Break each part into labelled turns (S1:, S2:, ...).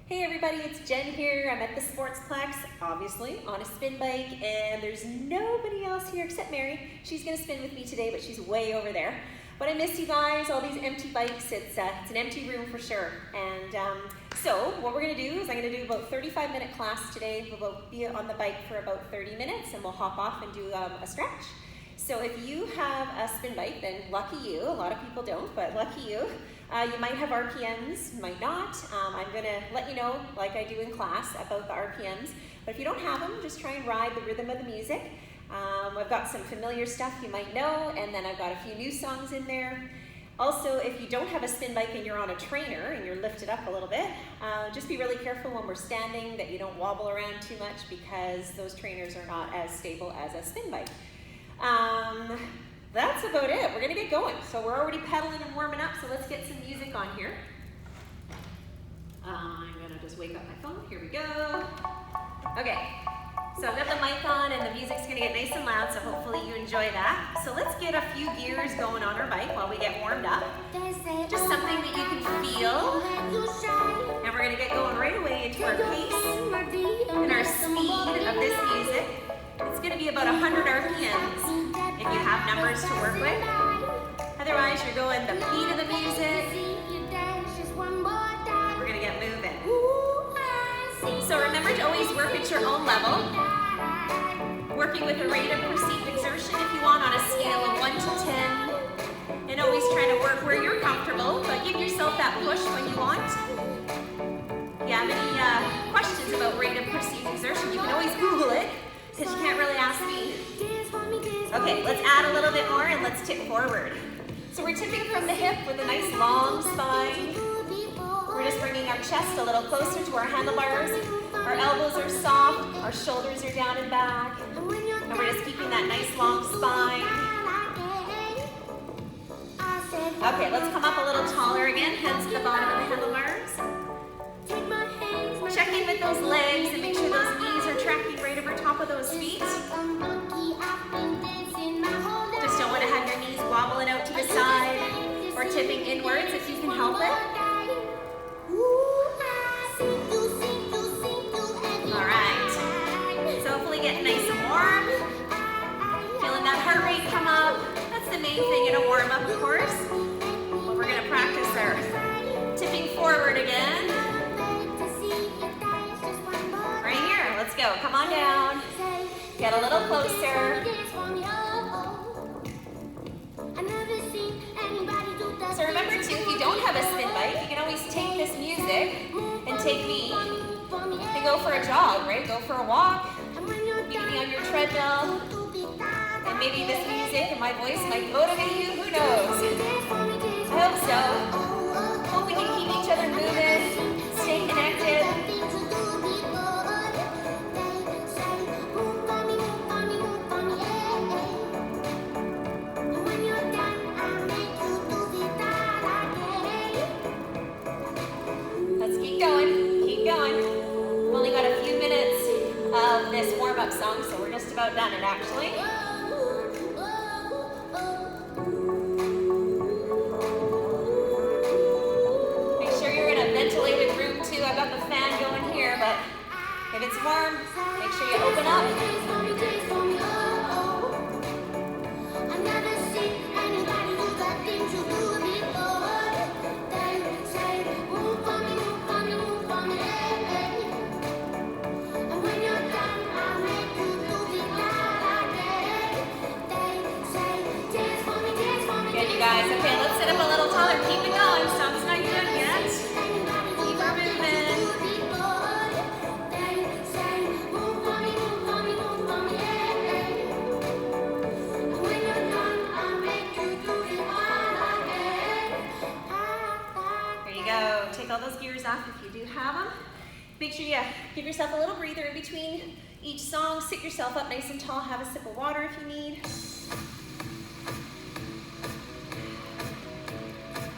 S1: Hey everybody, it's Jen here. I'm at the Sportsplex, obviously, on a spin bike, and there's nobody else here except Mary. She's gonna spin with me today, but she's way over there. But I miss you guys, all these empty bikes. It's an empty room for sure. And so what we're gonna do is I'm gonna do about 35-minute class today. We'll be on the bike for about 30 minutes and we'll hop off and do a stretch. So if you have a spin bike, then lucky you. A lot of people don't, but lucky you. You might have RPMs, might not. I'm gonna let you know, like I do in class, about the RPMs. But if you don't have them, just try and ride the rhythm of the music. I've got some familiar stuff you might know, and then I've got a few new songs in there. Also, if you don't have a spin bike and you're on a trainer and you're lifted up a little bit, just be really careful when we're standing that you don't wobble around too much because those trainers are not as stable as a spin bike. That's about it. We're gonna get going. So we're already pedaling and warming up, so let's get some music on here. I'm gonna just wake up my phone. Here we go. Okay, so I've got the mic on and the music's gonna get nice and loud, so hopefully you enjoy that. So let's get a few gears going on our bike while we get warmed up. Just something that you can feel. And we're gonna get going right away into our pace and our speed of this music. It's gonna be about 100 RPMs. If you have numbers to work with. Otherwise, you're going the beat of the music. We're gonna get moving. So remember to always work at your own level. Working with a rate of perceived exertion if you want on a scale of 1 to 10. And always trying to work where you're comfortable, but give yourself that push when you want. If you have any questions about rate of perceived exertion, you can always Google it, because you can't really ask me. Okay, let's add a little bit more and let's tip forward. So we're tipping from the hip with a nice long spine. We're just bringing our chest a little closer to our handlebars. Our elbows are soft, our shoulders are down and back. And we're just keeping that nice long spine. Okay, let's come up a little taller again, hands to the bottom of the handlebars. Check in with those legs and make sure those knees are tracking right over top of those feet. Just don't want to have your knees wobbling out to the side or tipping inwards if you can help it. All right. So hopefully getting nice and warm. Feeling that heart rate come up. That's the main thing in a warm up, of course. But we're going to practice our tipping forward again. Right here. Let's go. Come on down. Get a little closer. So remember too, if you don't have a spin bike, you can always take this music and take me and go for a jog, right? Go for a walk. You can be on your treadmill. And maybe this music and my voice might motivate you. Who knows? I hope so. Hope we can keep each other moving, stay connected. This warm-up song, so we're just about done it actually. Make sure you're in a ventilated room too. I've got the fan going here, but if it's warm, make sure you open up. Guys, okay, let's sit up a little taller. Keep it going. Song's not done yet. Keep her moving. There you go. Take all those gears off if you do have them. Make sure you give yourself a little breather in between each song. Sit yourself up nice and tall. Have a sip of water if you need.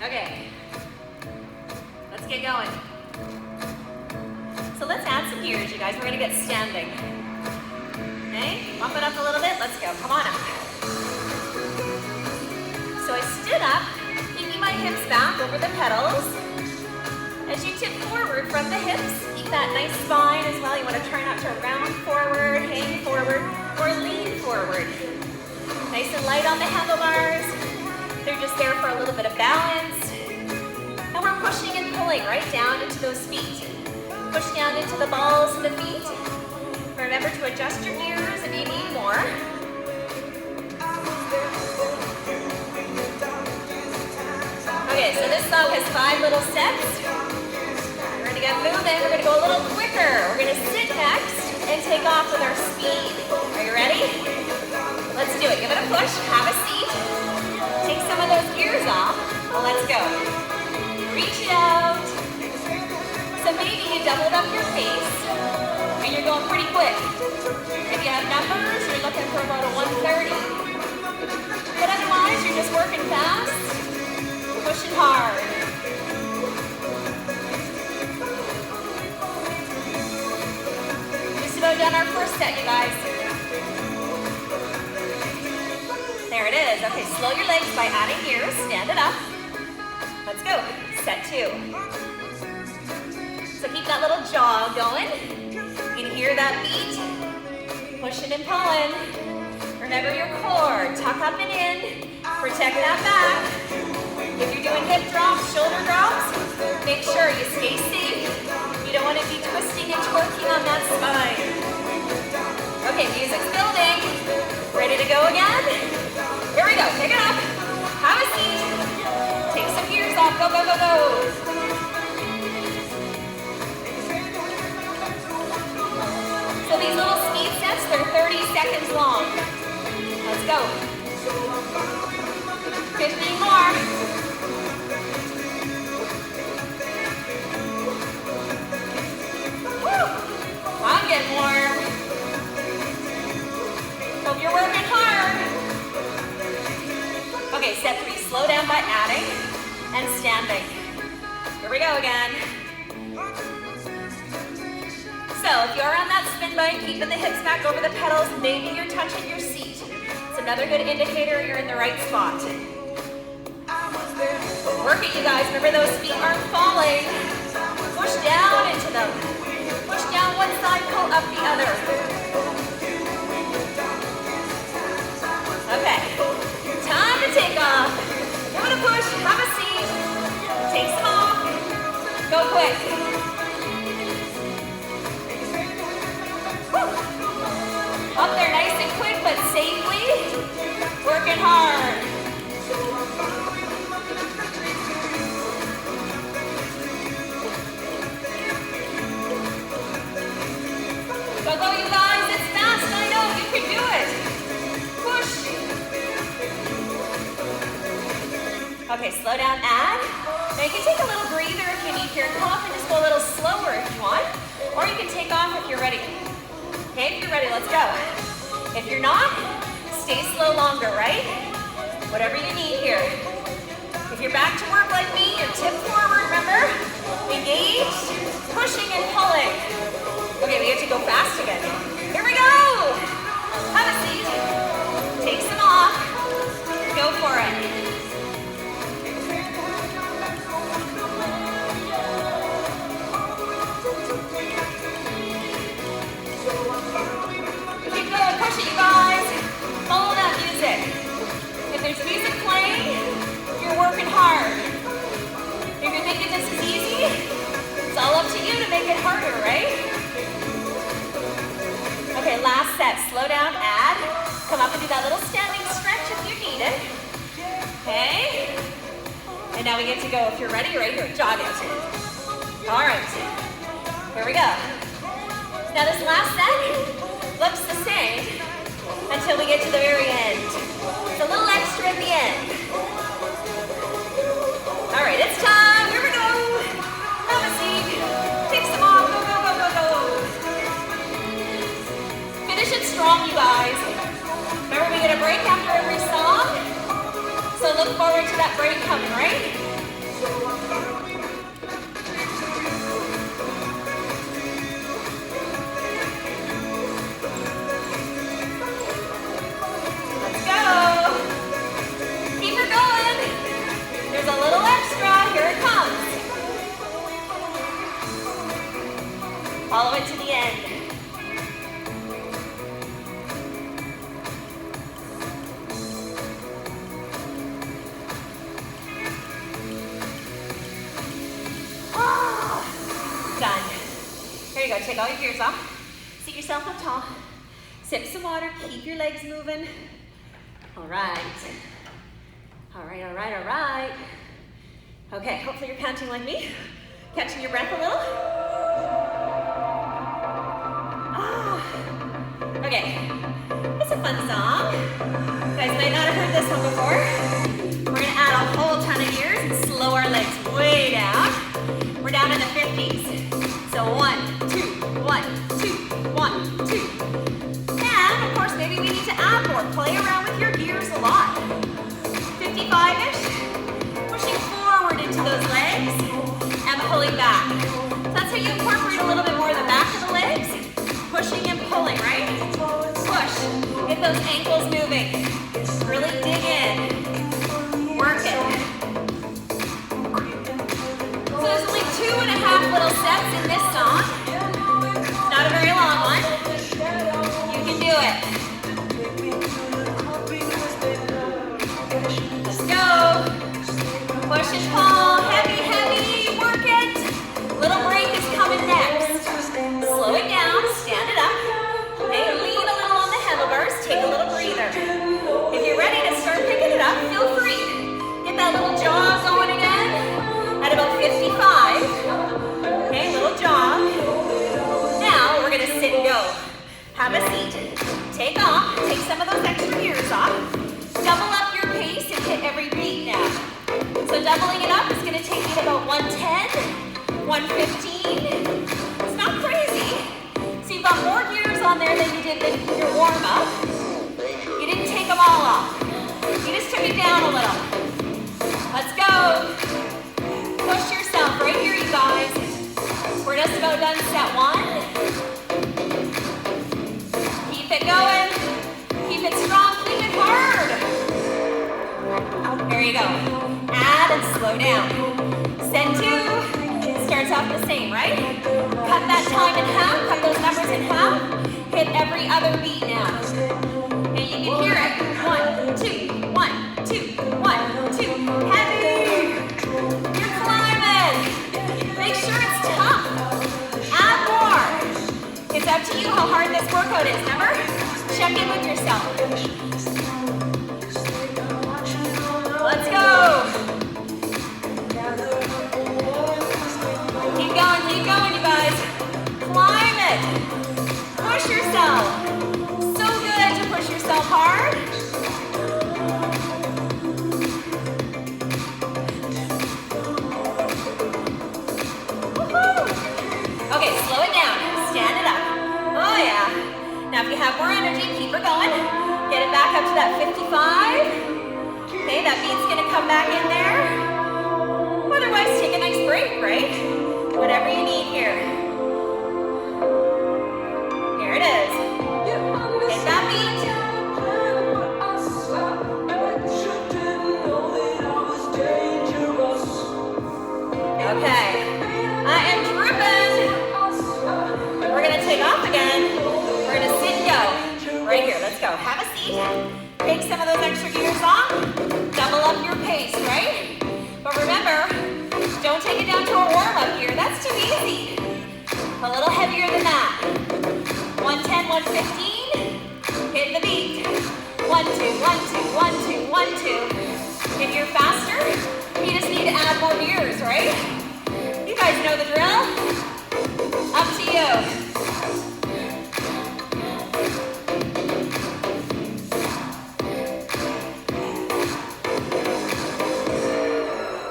S1: Okay, let's get going. So let's add some gears, you guys. We're gonna get standing. Okay, bump it up a little bit. Let's go, come on up. So I stood up, keeping my hips back over the pedals. As as you tip forward from the hips. Keep that nice spine as well. You want to try not to round forward, hang forward, or lean forward. Nice and light on the handlebars. They're just there for a little bit of balance. And we're pushing and pulling right down into those feet. Push down into the balls of the feet. Remember to adjust your gears if you need more. Okay, so this song has 5 little steps. We're gonna get moving, we're gonna go a little quicker. We're gonna sit next and take off with our speed. Are you ready? Let's do it, give it a push, have a seat. Take some of those gears off, well, let's go. Reach it out. So maybe you doubled up your pace and you're going pretty quick. If you have numbers, you're looking for about a 130. But otherwise, you're just working fast. Pushing hard. Just about done our first set, you guys. There it is. Okay, slow your legs by adding gears. Stand it up. Let's go. Set 2. So keep that little jog going. You can hear that beat. Pushing and pulling. Remember your core. Tuck up and in. Protect that back. If you're doing hip drops, shoulder drops, make sure you stay safe. You don't want to be twisting and twerking on that spine. Okay, music's building. Ready to go again? Here we go, pick it up. Have a seat. Take some gears off, go, go, go, go. So these little speed sets, they're 30 seconds long. Let's go. 15 more. I'm getting warm. Hope you're working hard. Okay, set 3. Slow down by adding and standing. Here we go again. So if you're on that spin bike, keeping the hips back over the pedals, maybe you're touching your seat. It's another good indicator you're in the right spot. Work it, you guys. Remember those feet aren't falling. Push down into them. Push down one side, pull up the other. Okay, time to take off. Give it a push, have a seat. Take some off. Go quick. Woo. Up there nice and quick, but safely. Working hard. Go, you guys, it's fast, I know, you can do it. Push. Okay, slow down, add. Now you can take a little breather if you need here. Come up and just go a little slower if you want. Or you can take off if you're ready. Okay, if you're ready, let's go. If you're not, stay slow longer, right? Whatever you need here. If you're back to work like me, you're tip forward, remember? Engaged, pushing and pulling. Okay, we have to go fast again. Here we go! Have a seat. Take some off. Go for it. Keep going, push it, you guys. Follow that music. If there's music playing, you're working hard. If you're thinking this is easy, it's all up to you to make it harder, right? Okay, last set. Slow down, add. Come up and do that little standing stretch if you need it. Okay? And now we get to go, if you're ready, right here, jog it. All right. Here we go. Now this last set looks the same until we get to the very end. It's a little extra at the end. All right, it's time. Here we go. Have a seat. Take some off. Go, go, go, go, go. Finish it strong, you guys. Remember, we get a break after every song. So look forward to that break coming, right? Let's go. Keep her going. There's a little extra. Here it comes. take all your gears off. Seat yourself up tall. Sip some water, keep your legs moving. All right. All right, all right, all right. Okay, hopefully you're panting like me. Catching your breath a little. Okay, it's a fun song. You guys might not have heard this one before. We're gonna add a whole ton of gears and slow our legs way down. We're down in the 50s. So 1, 2, 1, 2, 1, 2. And of course, maybe we need to add more. Play around with your gears a lot. 55-ish. Pushing forward into those legs and pulling back. So that's how you incorporate a little bit more of the back of the legs. Pushing and pulling, right? Push. Get those ankles moving. Really dig in. Work it. So there's only 2.5 little steps in this song. It's not a very long one. You can do it. Let's go. Push and pull. Heavy, heavy. Work it. Little break is coming next. Slow it down. Stand it up. Okay, lean a little on the handlebars. Take a little breather. If you're ready to start picking it up, feel free. Get that little jog going again. At about 55. Okay, little jog. Now we're gonna sit and go. Have a seat. Take off. Take some of those extra gears off. Double up your pace and hit every beat now. So doubling it up is gonna take you to about 110, 115. It's not crazy. So you've got more gears on there than you did in your warm-up. You didn't take them all off. You just took it down a little. Let's go. Push yourself right here, you guys. We're just about done set 1. Keep it going. Keep it strong. Keep it hard. There you go. Add and slow down. Set 2 starts off the same, right? Cut that time in half. Cut those numbers in half. Hit every other beat now. And you can hear it. 1, 2, 1, 2, 1, 2. Heavy. You're climbing. Make sure it's tough. Add more. It's up to you how hard this workout is, remember? Check in with yourself. Let's go. Keep going, you guys. Climb it. Push yourself. So good to push yourself hard. Okay, slow it down. Stand it up. Oh yeah. Now if you have more energy, keep her going. Get it back up to that 55. Okay, that beat's gonna come back in there. Otherwise, take a nice break, right? Whatever you need here. Here it is. Hit that beat. Okay. I am dripping. We're gonna take off again. We're gonna sit and go. Right here, let's go. Have a seat. Take some of those extra gears off. Double up your pace, right? But remember, don't take it down to a warm-up here. That's too easy. A little heavier than that. 110, 115. Hit the beat. 1, 2, 1, 2, 1, 2, 1, 2. If you're faster, you just need to add more gears, right? You guys know the drill. Up to you.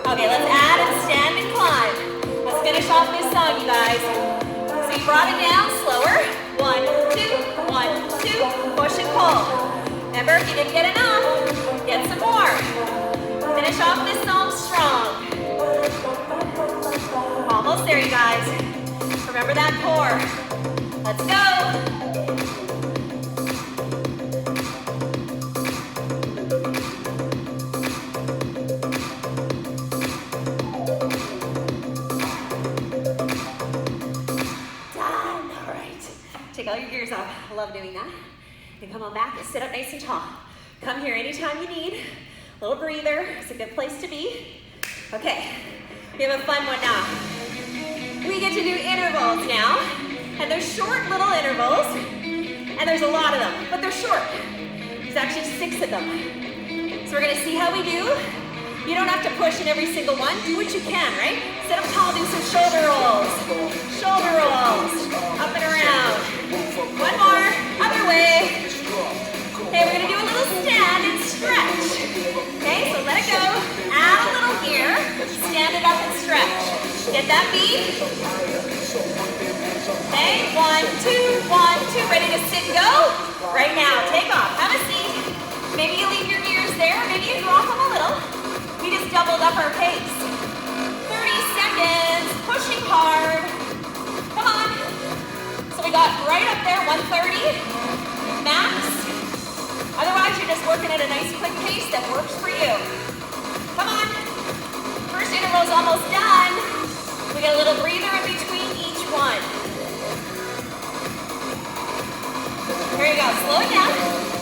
S1: Okay, let's add and stand and climb. Let's finish off this song, you guys. So you brought it down slower. 1, 2, 1, 2. Push and pull. Remember, if you didn't get enough, get some more. Finish off this song strong. Almost there, you guys. Remember that core. Let's go. Take all your gears off. I love doing that. And come on back and sit up nice and tall. Come here anytime you need. A little breather. It's a good place to be. Okay, we have a fun one now. We get to do intervals now. And they're short little intervals, and there's a lot of them, but they're short. There's actually 6 of them. So we're gonna see how we do. You don't have to push in every single one. Do what you can, right? Sit up tall, do some shoulder rolls. Shoulder rolls, up and around. One more, other way. Okay, we're gonna do a little stand and stretch. Okay, so let it go. Add a little gear. Stand it up and stretch. Get that beat. Okay, 1, 2, 1, 2. Ready to sit and go? Right now, take off, have a seat. Maybe you leave your gears there, maybe you drop them a little. We just doubled up our pace. 30 seconds, pushing hard. Come on. So we got right up there, 130, max. Otherwise, you're just working at a nice quick pace that works for you. Come on. First interval's almost done. We get a little breather in between each one. Here you go, slow it down.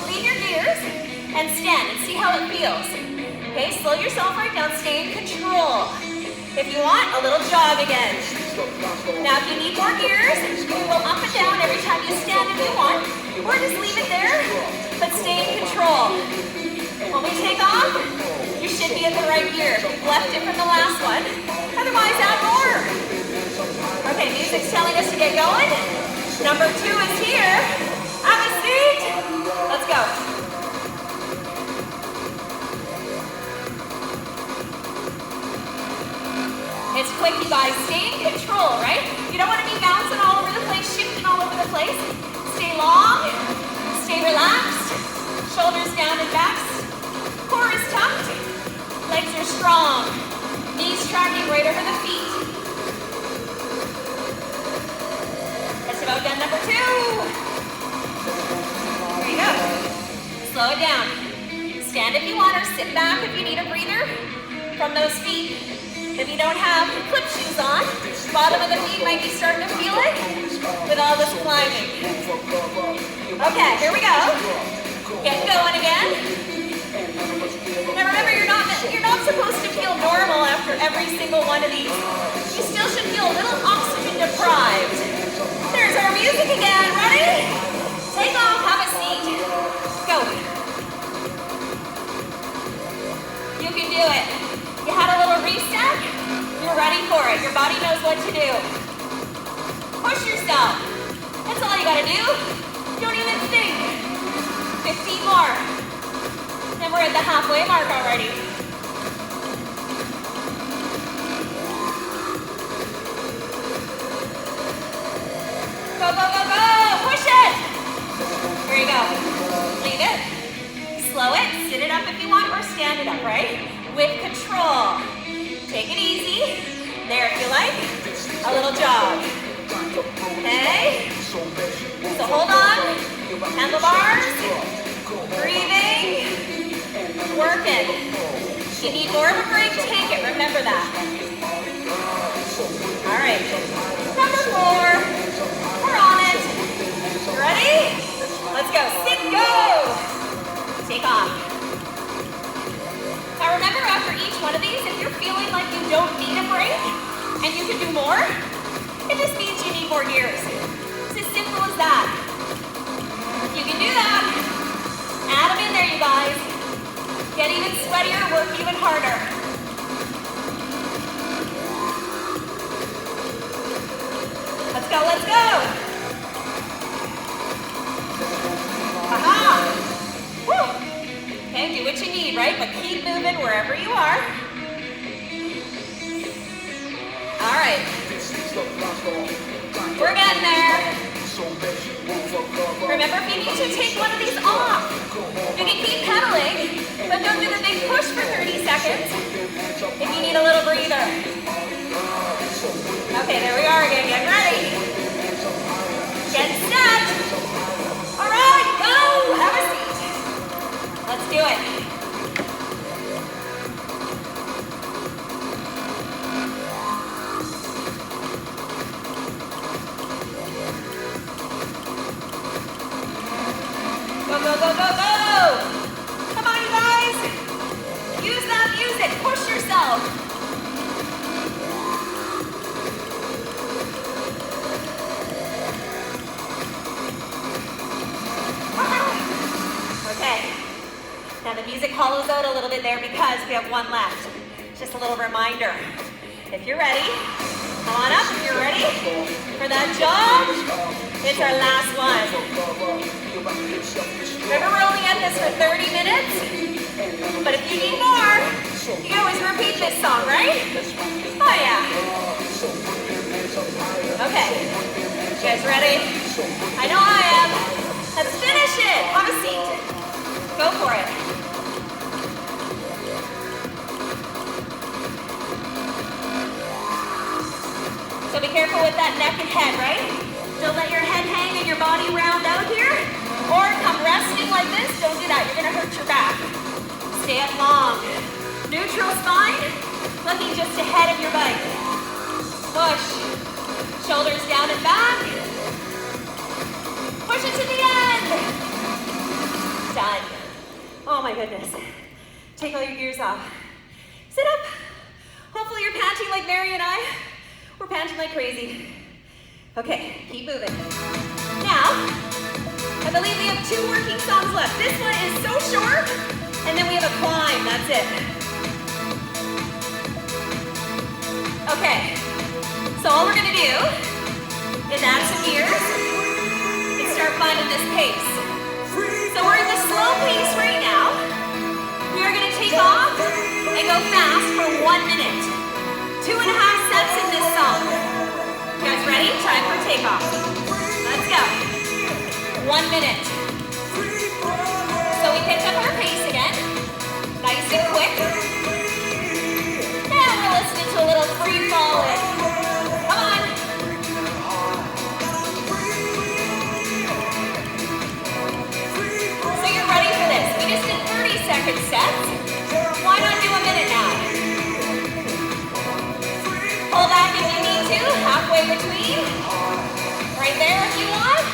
S1: Leave your gears and stand and see how it feels. Okay, slow yourself right down, stay in control. If you want, a little jog again. Now, if you need more gears, go up and down every time you stand if you want, or just leave it there, but stay in control. When we take off, you should be in the right gear. We've left it from the last one. Otherwise, add more. Okay, music's telling us to get going. Number 2 is here. Have a seat. Let's go. It's quick, you guys. Stay in control, right? You don't want to be bouncing all over the place, shifting all over the place. Stay long, stay relaxed. Shoulders down and backs. Core is tucked. Legs are strong. Knees tracking right over the feet. That's about done, number 2. There you go. Slow it down. Stand if you want or sit back if you need a breather from those feet. If you don't have clip shoes on, bottom of the feet might be starting to feel it with all this climbing. Okay, here we go. Get going again. Now remember, you're not supposed to feel normal after every single one of these. You still should feel a little oxygen deprived. There's our music again. Ready? Take off, have a seat. Go. You can do it. You had a little reset. You're ready for it. Your body knows what to do. Push yourself. That's all you gotta do. Don't even think. 15 more. And we're at the halfway mark already. Go, go, go, go. Push it. Here you go. Leave it. Slow it. Sit it up if you want or stand it up, right? With control. Take it easy. There if you like. A little jog. Okay? So hold on. Handlebars. Breathing. Working. If you need more of a break, take it. Remember that. All right. Number 4. We're on it. You ready? Let's go. Sit, go. Take off. Now remember, after each one of these, if you're feeling like you don't need a break and you can do more, it just means you need more gears. It's as simple as that. If you can do that, add them in there, you guys. Get even sweatier, work even harder. Let's go, let's go. Aha! Woo! Okay, do what you need, right? But keep moving wherever you are. All right. We're getting there. Remember, if you need to take one of these off, you can keep pedaling, but don't do the big push for 30 seconds if you need a little breather. Okay, there we are again. Get ready. Get set. All right, go. Have a seat. Let's do it. Go, go, go, go, go! Come on, you guys! Use that music, push yourself! music hollows out a little bit there because we have one left. Just a little reminder. If you're ready, come on up. If you're ready for that jog, it's our last one. Remember, we're only at this for 30 minutes, but if you need more, you can always repeat this song, right? Oh yeah. Okay, you guys ready? I know I am. Let's finish it. Have a seat. Go for it. So be careful with that neck and head, right? Don't let your head hang and your body round out here. Or come resting like this. Don't do that. You're going to hurt your back. Stay up long. Neutral spine. Looking just ahead of your bike. Push. Shoulders down and back. Push it to the end. Done. Oh my goodness. Take all your gears off. Sit up. Hopefully you're panting like Mary and I. We're panting like crazy. Okay, keep moving. Now, I believe we have 2 working songs left. This one is so short, and then we have a climb, that's it. Okay, so all we're gonna do is add some gears and start finding this pace. So we're in the slow pace right now. We are gonna take off and go fast for 1 minute. 2.5 steps in this song. You guys ready? Time for takeoff. Let's go. 1 minute. So we picked up our pace again. Nice and quick. And we're listening to a little free falling. Come on. So you're ready for this. We just did 30-second sets. Why not do a minute now? Pull back if you need to, halfway between. Right there if you want.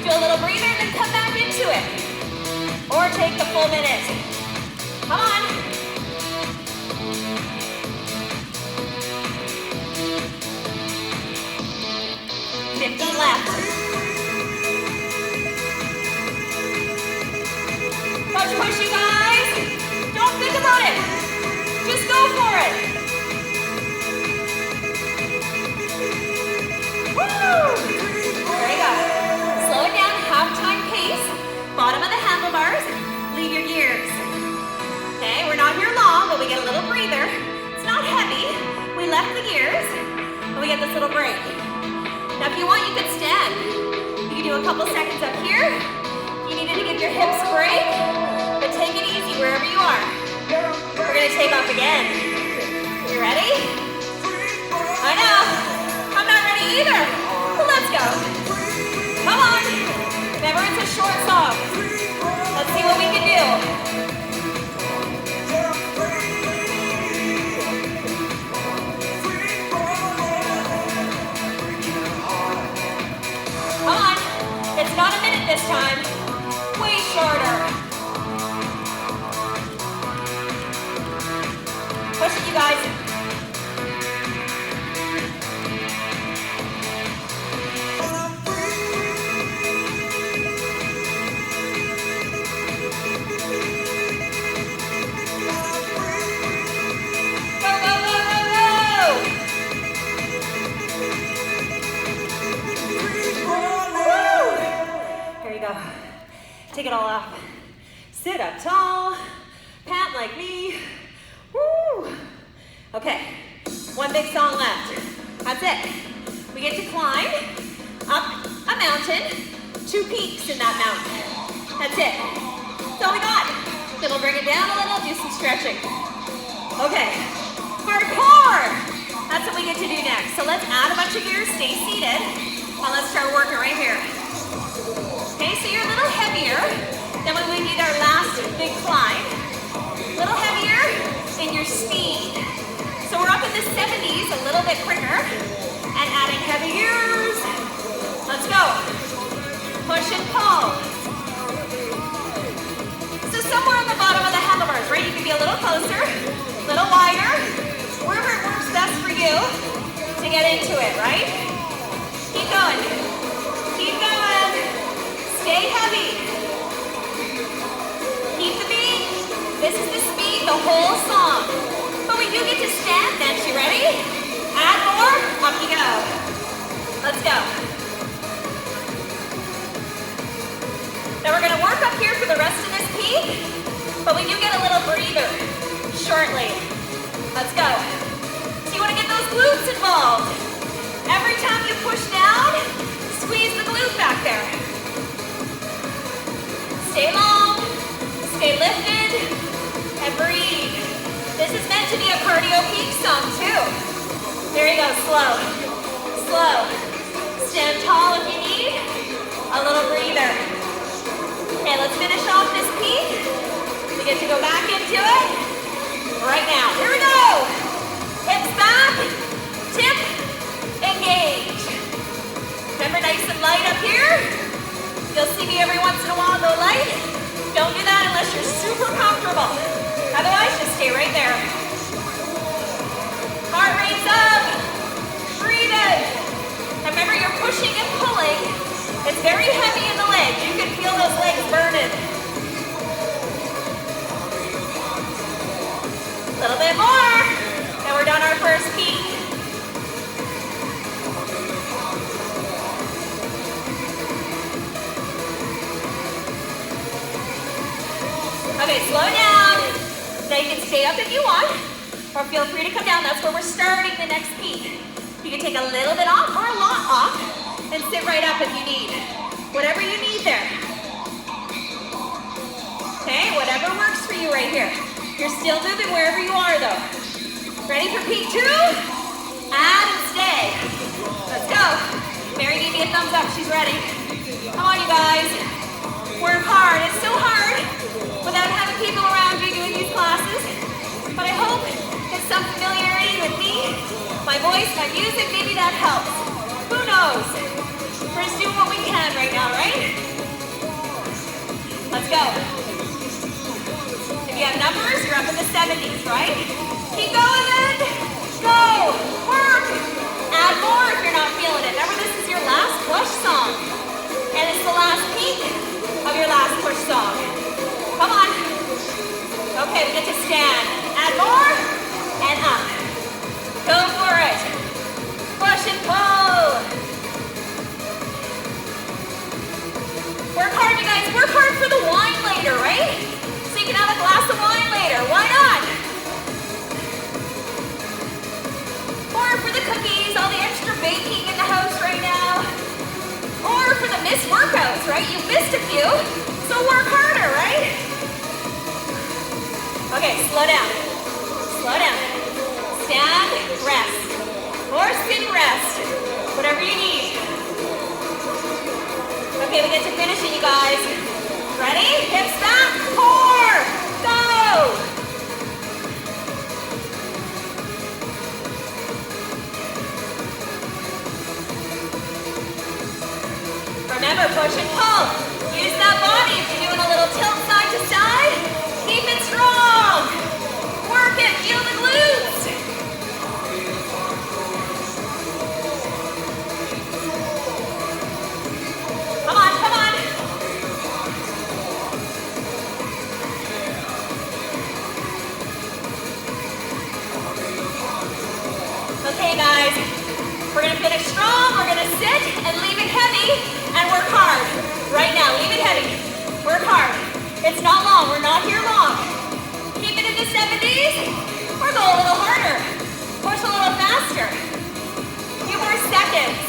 S1: Do a little breather and then come back into it. Or take the full minute. Come on. Left. Push, you guys. Don't think about it. Just go for it. Woo! There you go. Slow it down, half-time pace. Bottom of the handlebars. Leave your gears. Okay, we're not here long, but we get a little breather. It's not heavy. We left the gears, and we get this little break. Now, if you want, you could stand. You can do a couple seconds up here. You needed to give your hips a break, but take it easy wherever you are. We're gonna take off again. You ready? I know. I'm not ready either. Well, let's go. Come on. Remember, it's a short song. Let's see what we can do. Come on. It's not a minute this time. Way shorter. Push it, you guys. Take it all off. Sit up tall. Pant like me. Woo! Okay, one big song left. That's it. We get to climb up a mountain, 2 peaks in that mountain. That's it. That's all we got. Then we'll bring it down a little, do some stretching. Okay, hardcore. That's what we get to do next. So let's add a bunch of gears, stay seated, and let's start working right here. Okay, so you're a little heavier than when we did our last big climb. A little heavier in your speed. So we're up in the 70s, a little bit quicker, and adding heavy gears. Let's go. Push and pull. So somewhere on the bottom of the handlebars, right? You can be a little closer, a little wider, wherever it works best for you to get into it, right? Keep going. Keep going. Stay heavy. Keep the beat. whole song. But we do get to stand next. You ready? Add more. Up you go. Let's go. Now we're gonna work up here for the rest of this peak, but we do get a little breather shortly. Let's go. So you wanna get those glutes involved. Every time you push down, squeeze the glute back there. Stay long, stay lifted, and breathe. This is meant to be a cardio peak song too. There you go, slow, slow. Stand tall if you need. A little breather. Okay, let's finish off this peak. We get to go back into it right now. Here we go. Hips back, tip, engage. Remember, nice and light up here. You'll see me every once in a while go light. Don't do that unless you're super comfortable. Otherwise, just stay right there. Heart rate's up. Breathe in. And remember, you're pushing and pulling. It's very heavy in the legs. You can feel those legs burning. A little bit more. And we're done our first peak. Okay, slow down. Now you can stay up if you want, or feel free to come down. That's where we're starting the next peak. You can take a little bit off or a lot off, and sit right up if you need. Whatever you need there. Okay, whatever works for you right here. You're still moving wherever you are though. Ready for peak 2? Add and stay. Let's go. Mary gave me a thumbs up, she's ready. Come on you guys. Work hard, it's so hard without having people around you doing these classes. But I hope there's some familiarity with me, my voice, my music, maybe that helps. Who knows? We're just doing what we can right now, right? Let's go. If you have numbers, you're up in the 70s, right? Keep going then. Go. Work. Add more if you're not feeling it. Remember, this is your last push song. And it's the last peak of your last push song. Come on. Okay, we get to stand. Add more. And up. Go for it. Push and pull. Work hard, you guys. Work hard for the wine later, right? So you can have a glass of wine later. Why not? Or for the cookies, all the extra baking in the house right now. Or for the missed workouts, right? You missed a few, so work harder, right? Okay, slow down. Slow down. Stand, rest. Or sit, rest. Whatever you need. Okay, we get to finish it, you guys. Ready? Hips back, core, go! Remember, push and pull. Use that body if you're doing a little tilt side to side. Keep it strong. Work it, feel the glutes. Come on, come on. Okay, guys. We're gonna finish strong. We're gonna sit and leave it heavy and work hard. Right now, leave it heavy. Work hard. It's not long. We're not here long. Keep it in the 70s or go a little harder. Push a little faster. A few more seconds.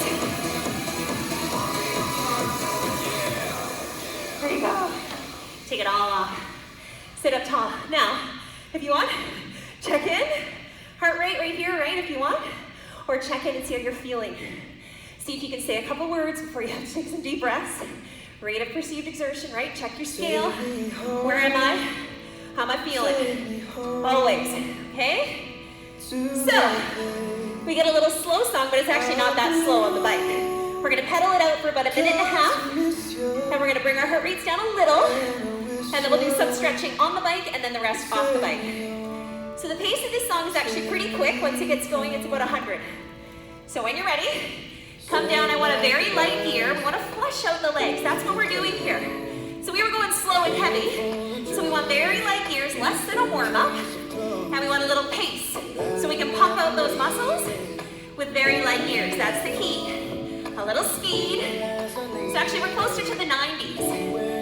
S1: There you go. Take it all off. Sit up tall. Now, if you want, check in. Heart rate right here, right, if you want. Or check in and see how you're feeling. See if you can say a couple words before you have to take some deep breaths. Rate of perceived exertion, right? Check your scale. Where am I? How am I feeling? Always, okay? So, we get a little slow song, but it's actually not that slow on the bike. We're gonna pedal it out for about a minute and a half, and we're gonna bring our heart rates down a little, and then we'll do some stretching on the bike, and then the rest off the bike. So the pace of this song is actually pretty quick. Once it gets going, it's about 100. So when you're ready, come down. I want a very light gear. We want to flush out the legs. That's what we're doing here. So we were going slow and heavy. So we want very light gears, less than a warm-up. a little pace so we can pump out those muscles with very light gears. That's the key. A little speed. So actually we're closer to the 90s.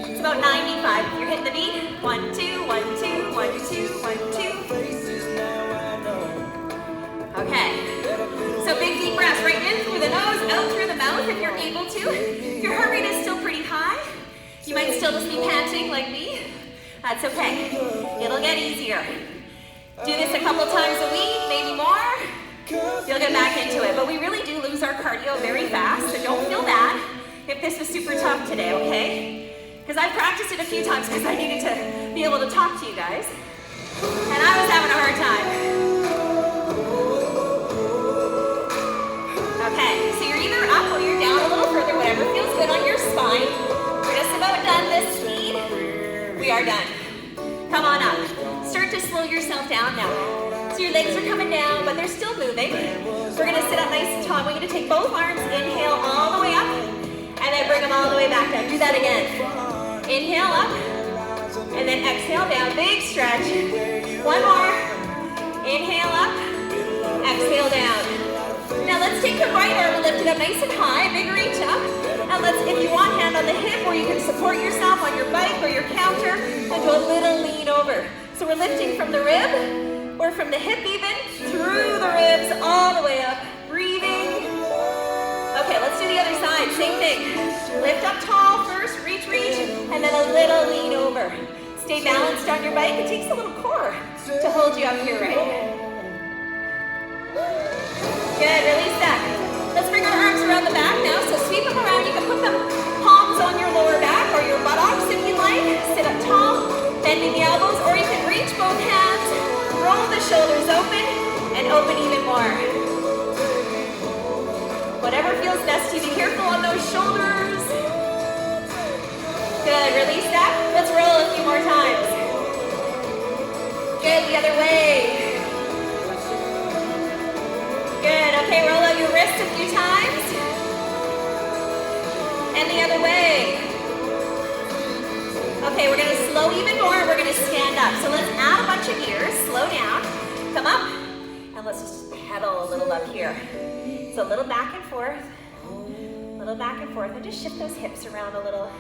S1: It's about 95. You're hitting the beat. 1, 2, 1, 2, 1, 2, 1, 2. Okay. So big deep breaths right in through the nose, out through the mouth if you're able to. If your heart rate is still pretty high, you might still just be panting like me. That's okay. It'll get easier. Do this a couple times a week, maybe more. You'll get back into it. But we really do lose our cardio very fast, so don't feel bad if this was super tough today, okay? Because I practiced it a few times because I needed to be able to talk to you guys. And I was having a hard time. Okay, so you're either up or you're down a little further, whatever feels good on your spine. We're just about done this speed. We are done. Come on up. Start to slow yourself down now. So your legs are coming down, but they're still moving. We're gonna sit up nice and tall. We're gonna take both arms, inhale all the way up, and then bring them all the way back down. Do that again. Inhale up, and then exhale down. Big stretch. One more. Inhale up, exhale down. Now let's take the right arm and lift it up nice and high, big reach up. And let's, if you want, hand on the hip, or you can support yourself on your bike or your counter, and do a little lean over. So we're lifting from the rib, or from the hip even, through the ribs, all the way up, breathing. Okay, let's do the other side, same thing. Lift up tall first, reach, and then a little lean over. Stay balanced on your bike. It takes a little core to hold you up here, right? Good, release that. Let's bring our arms around the back now. So sweep them around. You can put them palms on your lower back or your buttocks if you like. Sit up tall, bending the elbows, or you can reach both hands, roll the shoulders open, and open even more. Whatever feels best to you. Be careful on those shoulders. Good, release that. Let's roll a few more times. Good, the other way. Good, okay, roll out your wrists a few times. And the other way. Okay, we're gonna slow even more, we're gonna stand up. So let's add a bunch of gears, slow down, come up, and let's just pedal a little up here. So a little back and forth, and just shift those hips around a little.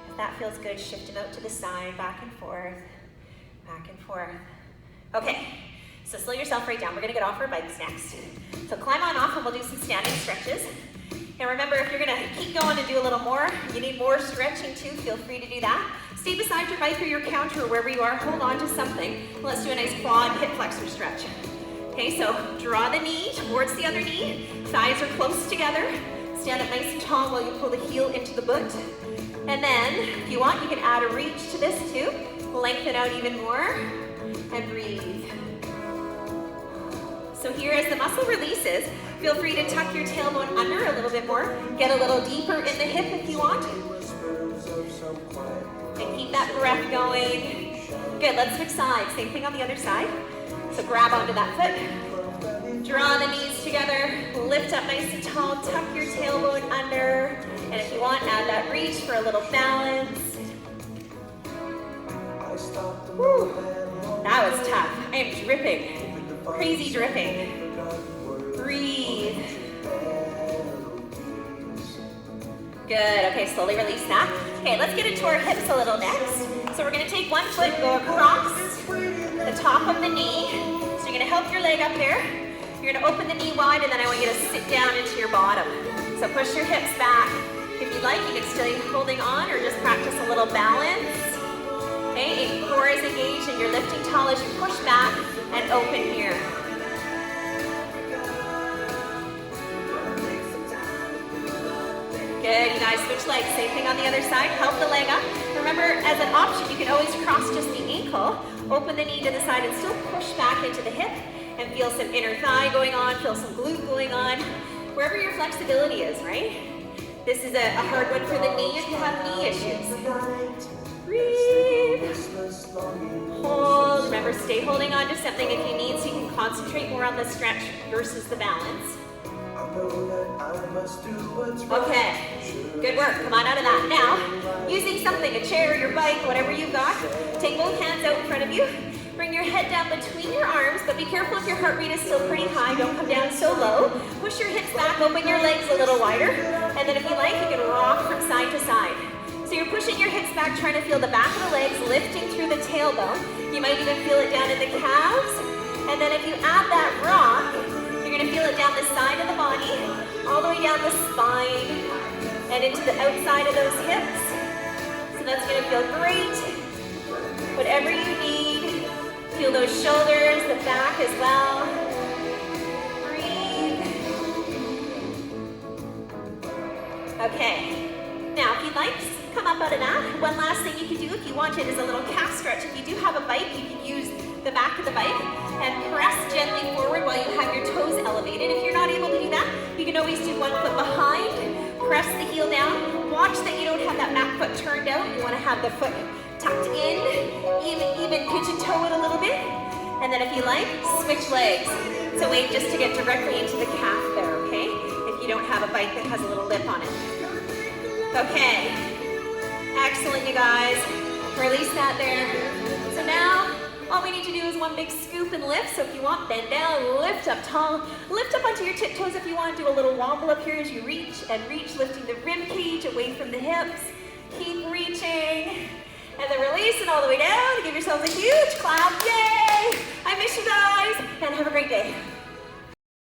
S1: If that feels good, shift them out to the side, back and forth, back and forth. Okay, so slow yourself right down. We're gonna get off our bikes next. So climb on off and we'll do some standing stretches. And remember, if you're gonna keep going and do a little more, you need more stretching too, feel free to do that. Stay beside your bike or your counter or wherever you are, hold on to something. Let's do a nice quad hip flexor stretch. Okay, so draw the knee towards the other knee, thighs are close together. Stand up nice and tall while you pull the heel into the boot. And then, if you want, you can add a reach to this too. Lengthen out even more, and breathe. So here, as the muscle releases, feel free to tuck your tailbone under a little bit more. Get a little deeper in the hip if you want. And keep that breath going. Good, let's switch sides. Same thing on the other side. So grab onto that foot. Draw the knees together. Lift up nice and tall. Tuck your tailbone under. And if you want, add that reach for a little balance. Whew. That was tough. I am dripping. Crazy dripping. Breathe. Good, okay, slowly release that. Okay, let's get into our hips a little next. So we're gonna take one foot, go across the top of the knee. So you're gonna help your leg up there. You're gonna open the knee wide, and then I want you to sit down into your bottom. So push your hips back. If you'd like, you can stay holding on or just practice a little balance. Okay, core is engaged and you're lifting tall as you push back and open here. Good, you guys switch legs. Same thing on the other side. Help the leg up. Remember, as an option, you can always cross just the ankle, open the knee to the side and still push back into the hip and feel some inner thigh going on, feel some glute going on, wherever your flexibility is, right? This is a hard one for the knee if you have knee issues. Breathe. Hold. Remember, stay holding on to something if you need so you can concentrate more on the stretch versus the balance. Okay, good work. Come on out of that. Now, using something, a chair, your bike, whatever you've got, take both hands out in front of you Bring your head down between your arms, but be careful if your heart rate is still pretty high. Don't come down so low. Push your hips back, open your legs a little wider. And then if you like, you can rock from side to side. So you're pushing your hips back, trying to feel the back of the legs lifting through the tailbone. You might even feel it down in the calves. And then if you add that rock, you're gonna feel it down the side of the body, all the way down the spine, and into the outside of those hips. So that's gonna feel great. Whatever you need, feel those shoulders, the back as well. Breathe. Okay, now if you'd like, come up out of that. One last thing you can do if you wanted is a little calf stretch. If you do have a bike, you can use the back of the bike and press gently forward while you have your toes elevated. If you're not able to do that, you can always do one foot behind, press the heel down. Watch that you don't have that back foot turned out. You want to have the foot tucked in, even pigeon toe it a little bit. And then if you like, switch legs. So wait just to get directly into the calf there, okay? If you don't have a bike that has a little lip on it. Okay, excellent you guys. Release that there. So now, all we need to do is one big scoop and lift. So if you want, bend down, lift up tall. Lift up onto your tiptoes if you want. Do a little wobble up here as you reach and reach, lifting the rib cage away from the hips. Keep reaching. And then release it all the way down. Give yourselves a huge clap. Yay! I miss you guys. And have a great day.